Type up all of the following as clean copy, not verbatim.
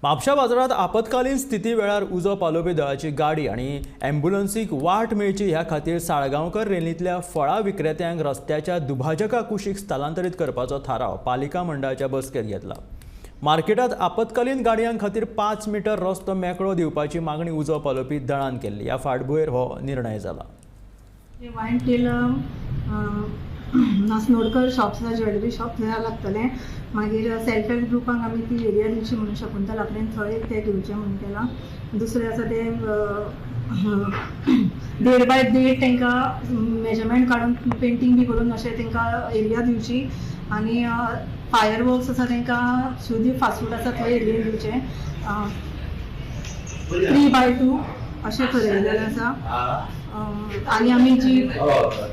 म्हापशा बाजारात आपत्कालीन स्थिती वेळार उजो पालोवपी दळाची गाडी आणि ॲम्ब्युलन्सीक वाट मेळची ह्या खातीर साळगांवकर रेल्वेंतल्या फळां विक्रेत्यांक रस्त्याच्या दुभाजका कुशीक स्थलांतरीत करपाचो थाराव पालिका मंडळाच्या बसकेंत घेतला। मार्केटात आपत्कालीन गाडयांक खातीर 5 मीटर रस्तो मेकळो दिवपाची मागणी उजो पालोवपी दळान केल्ली। ह्या फाटभुंयेर हो निर्णय जाला। वायन टेलर नासनोडकर शॉप्स ज्वेलरी शॉप थंय लागतलें। मागीर सेल्फ हेल्प ग्रुपांक आमी ती एरिया दिवची म्हणून शकुंतला कडेन थंय ते घेवचें म्हणून केलां। दुसरें आसा ते 1.5 बाय 1.5 तांकां मेजरमेंट काडून पेंटींग बी करून अशें तांकां एरिया दिवची आनी फायर वर्क्स आसा तांकां शुदी फास्ट फूड आसा थंय एरिया दिवचें। 3 बाय 2 अशें ठरयिल्लें आसा। आनी आमी जी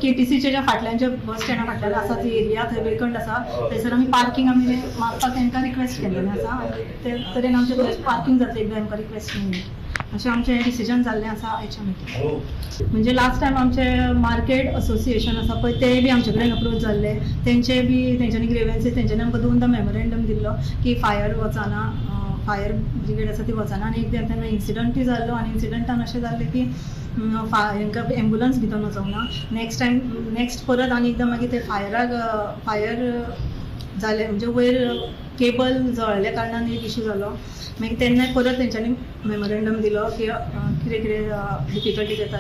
KTCच्या ज्या फाटल्यानच्या बस स्टँडा फाटल्यान आसा ती एरिया थंय वेकंट आसा थंयसर आमी पार्किंग आमी मागपाक तांकां रिक्वेस्ट केल्लें आसा। ते तरेन आमचे पार्किंग जातलें एकदां आमकां रिक्वेस्ट केल्ली अशें आमचें डिसिजन जाल्लें आसा हेच्या मिटींग। म्हणजे लास्ट टायम आमचें मार्केट असोसिएशन आसा पळय ते बी आमचे कडेन अप्रोच जाल्ले, तेंच्यांनी ग्रेवन्सीस तेंच्यांनी आमकां 2दा मेमोरेंडम दिल्लो की फायर वचना, फायर ब्रिगेड आसा ती वचना। आनी एकदां तेन्ना इन्सिडंटूय जाल्लो आनी इन्सिडंटान अशें जाल्लें की हांकां एम्बुलन्स भितर वचोंक ना। नेक्स्ट परत आनी एकदां मागीर ते फायर जालें म्हणजे वयर केबल जळल्या कारणान एक इशू जालो। मागीर तेन्नाय परत तेंच्यांनी मेमोरेंडम दिलो की कितें कितें डिफिकल्टीज येता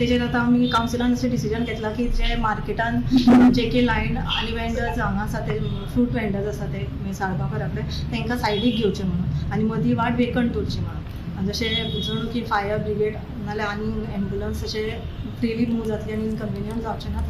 तेजेर आतां आमी कावन्सिलान अशें डिसिजन घेतलां की जे मार्केटान JK लायन आनी वेंडर्स हांगा आसा ते फ्रूट वेंडर्स आसा ते साळगांवकरा कडेन तांकां सायडीक घेवचें म्हणून आनी मदीं वाट वेकंट दवरची म्हणून। जशें जण की फायर ब्रिगेड नाल्यार आनी एम्बुलन्स अशें फ्रिली मूव जातली आनी इनकन्विनियंट जावचें ना तशें